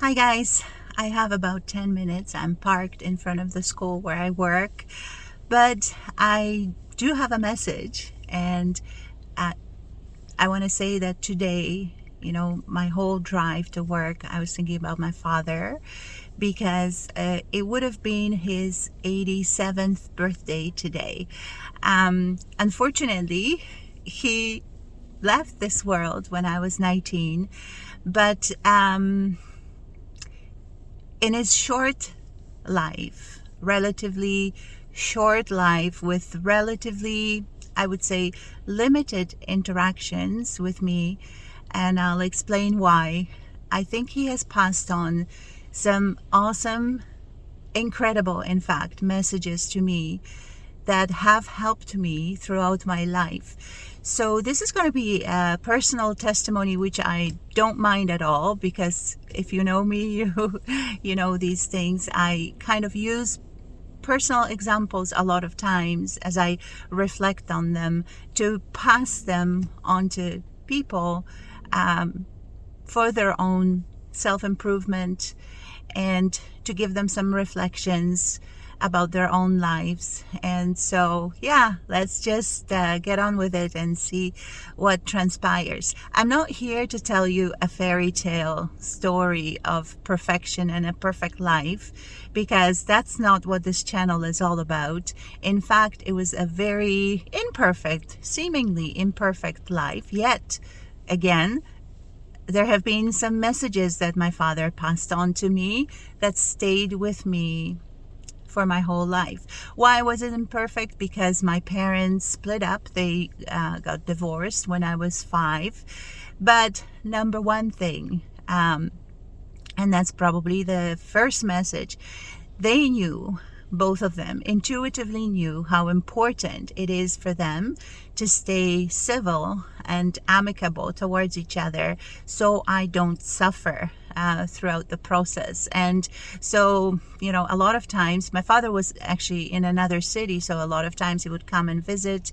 Hi guys, I have about 10 minutes. I'm parked in front of the school where I work, but I do have a message, and uh, I want to say that today, my whole drive to work, I was thinking about my father because it would have been his 87th birthday today. Unfortunately, he left this world when I was 19, but in his relatively short life with relatively, I would say, limited interactions with me, and I'll explain why. I think he has passed on some awesome, incredible, in fact, messages to me that have helped me throughout my life. So this is going to be a personal testimony, which I don't mind at all, because if you know me, you know these things. I kind of use personal examples a lot of times as I reflect on them to pass them on to people for their own self-improvement and to give them some reflections about their own lives. And so, yeah, let's just get on with it and see what transpires. I'm not here to tell you a fairy tale story of perfection and a perfect life, because that's not what this channel is all about. In fact, it was a very imperfect, seemingly imperfect life, yet again, there have been some messages that my father passed on to me that stayed with me for my whole life. Why was it imperfect? Because my parents split up. They got divorced when I was 5. But number one thing, and that's probably the first message, they knew, both of them intuitively knew how important it is for them to stay civil and amicable towards each other, so I don't suffer throughout the process. And so, a lot of times, my father was actually in another city, so a lot of times he would come and visit,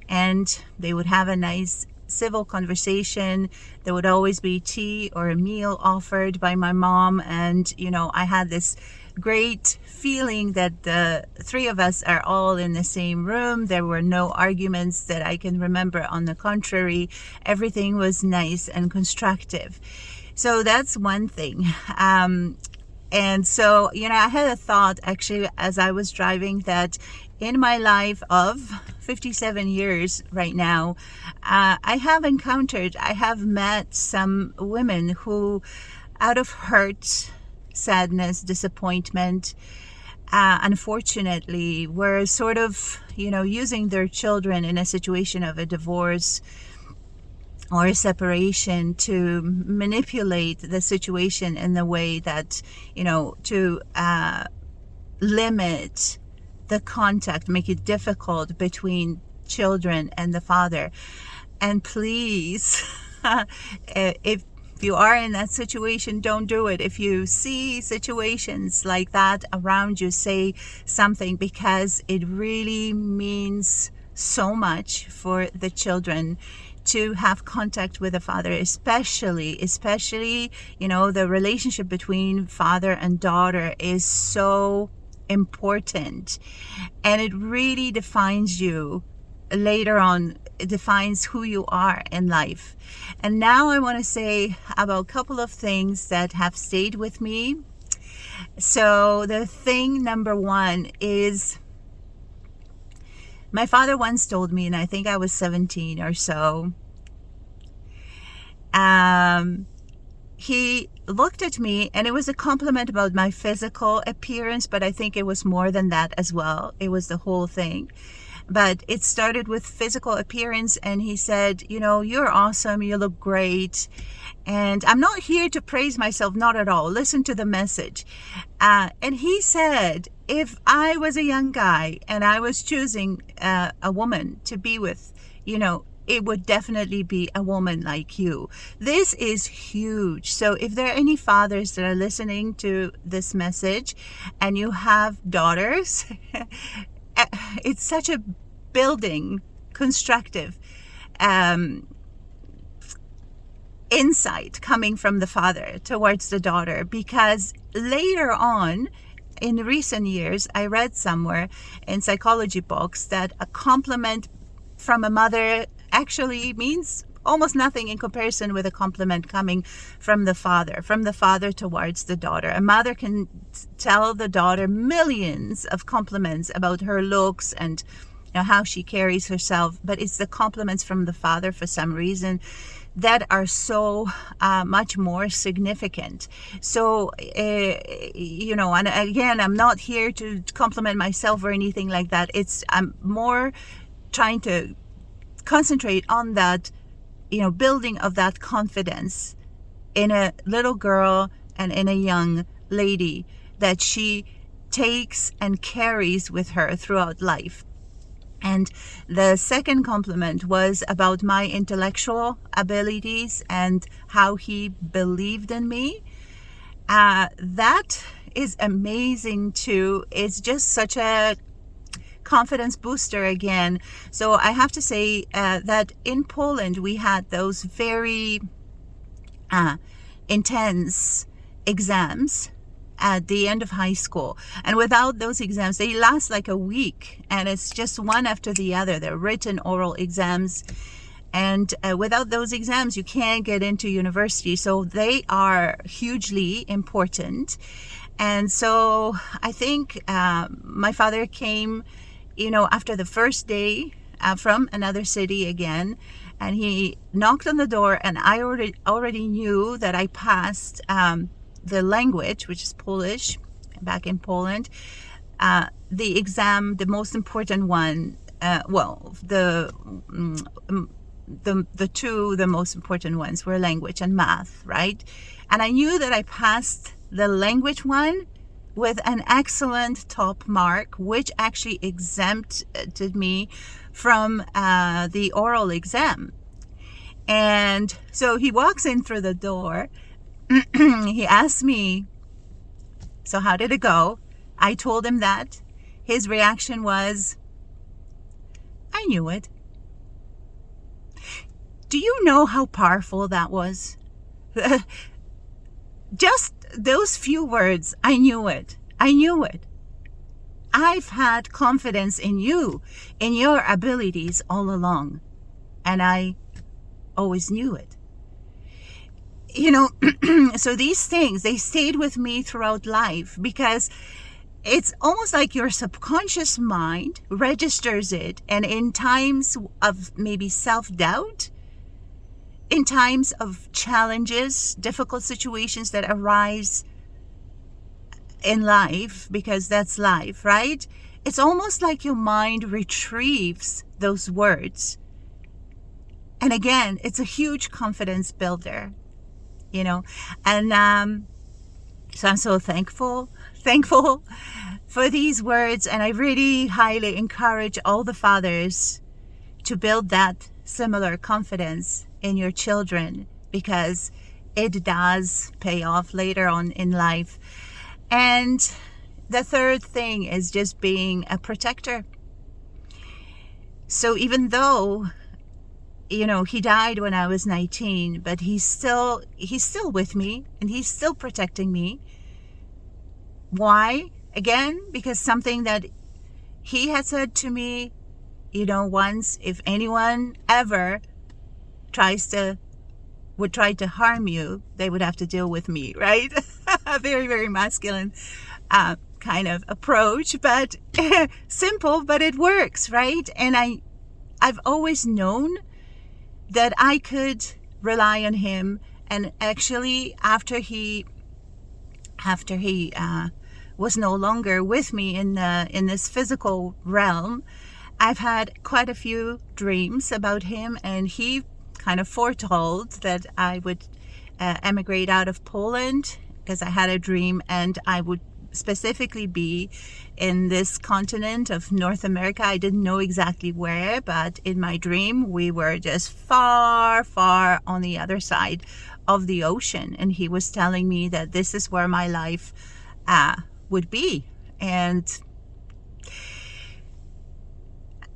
and they would have a nice civil conversation. There would always be tea or a meal offered by my mom, and I had this great feeling that the three of us are all in the same room. There were no arguments that I can remember. On the contrary, everything was nice and constructive. So that's one thing. And so, I had a thought actually as I was driving, that in my life of 57 years right now, I have met some women who, out of hurt, sadness, disappointment, unfortunately, were sort of, using their children in a situation of a divorce or a separation to manipulate the situation in the way that, to limit the contact, make it difficult between children and the father. And please, if you are in that situation, don't do it. If you see situations like that around you, say something, because it really means so much for the children to have contact with the father, especially, the relationship between father and daughter is so important, and it really defines you later on. It defines who you are in life. And now I want to say about a couple of things that have stayed with me. So the thing number one is, my father once told me, and I think I was 17 or so, he looked at me, and it was a compliment about my physical appearance, but I think it was more than that as well. It was the whole thing. But it started with physical appearance, and he said, you're awesome, you look great. And I'm not here to praise myself, not at all. Listen to the message. And he said, if I was a young guy and I was choosing a woman to be with, it would definitely be a woman like you. This is huge. So if there are any fathers that are listening to this message and you have daughters, it's such a building, constructive insight coming from the father towards the daughter, because later on in recent years I read somewhere in psychology books that a compliment from a mother actually means almost nothing in comparison with a compliment coming from the father towards the daughter. A mother can tell the daughter millions of compliments about her looks and how she carries herself, but it's the compliments from the father for some reason that are so much more significant. So, and again, I'm not here to compliment myself or anything like that. I'm more trying to concentrate on that, building of that confidence in a little girl and in a young lady that she takes and carries with her throughout life. And the second compliment was about my intellectual abilities and how he believed in me. That is amazing too. It's just such a confidence booster again. So I have to say that in Poland we had those very intense exams at the end of high school, and without those exams, they last like a week, and it's just one after the other. They're written oral exams, and without those exams you can't get into university, so they are hugely important. And so I think my father came after the first day from another city again, and he knocked on the door, and I already knew that I passed the language, which is Polish, back in Poland. The exam, the most important one, the most important ones were language and math, right? And I knew that I passed the language one with an excellent top mark, which actually exempted me from the oral exam. And so he walks in through the door. He asked me, so how did it go? I told him that. His reaction was, I knew it. Do you know how powerful that was? Just those few words, I knew it. I knew it. I've had confidence in you, in your abilities all along. And I always knew it. So these things, they stayed with me throughout life, because it's almost like your subconscious mind registers it. And in times of maybe self-doubt, in times of challenges, difficult situations that arise in life, because that's life, right? It's almost like your mind retrieves those words. And again, it's a huge confidence builder. And so I'm so thankful for these words, and I really highly encourage all the fathers to build that similar confidence in your children, because it does pay off later on in life. And the third thing is just being a protector. So even though he died when I was 19, but he's still with me, and he's still protecting me. Why? Again, because something that he had said to me, once, if anyone ever would try to harm you, they would have to deal with me, right? A very, very masculine kind of approach, but simple, but it works, right? And I've always known that I could rely on him. And actually, after he was no longer with me in this physical realm, I've had quite a few dreams about him, and he kind of foretold that I would emigrate out of Poland, because I had a dream, and I would specifically be in this continent of North America. I didn't know exactly where, but in my dream we were just far, far on the other side of the ocean, and he was telling me that this is where my life would be. And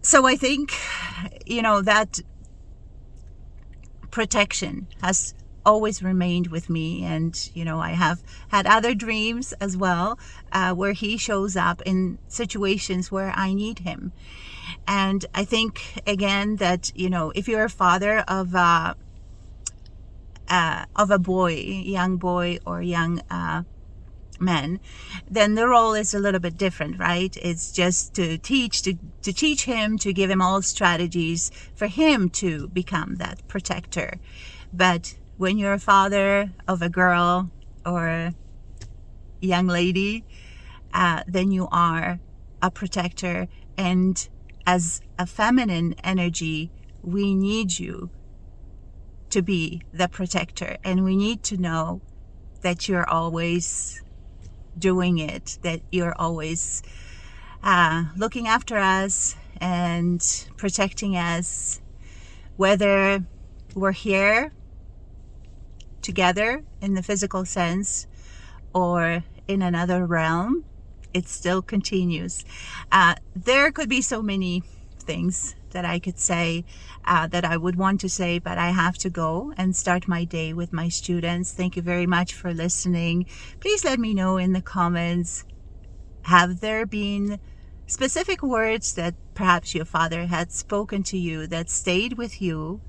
so I think that protection has always remained with me. And I have had other dreams as well, where he shows up in situations where I need him. And I think again that if you're a father of a boy, young boy or young man, then the role is a little bit different, right? It's just to teach him, to give him all strategies for him to become that protector. But when you're a father of a girl or a young lady, then you are a protector. And as a feminine energy, we need you to be the protector, and we need to know that you're always doing it, that you're always looking after us and protecting us, whether we're here together in the physical sense or in another realm. It still continues. There could be so many things that I could say, that I would want to say, but I have to go and start my day with my students. Thank you very much for listening. Please let me know in the comments, have there been specific words that perhaps your father had spoken to you that stayed with you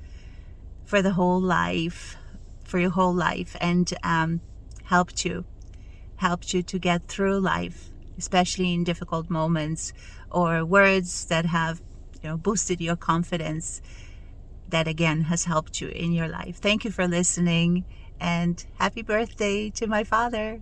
for your whole life, and helped you to get through life, especially in difficult moments, or words that have boosted your confidence, that again has helped you in your life. Thank you for listening, and happy birthday to my father.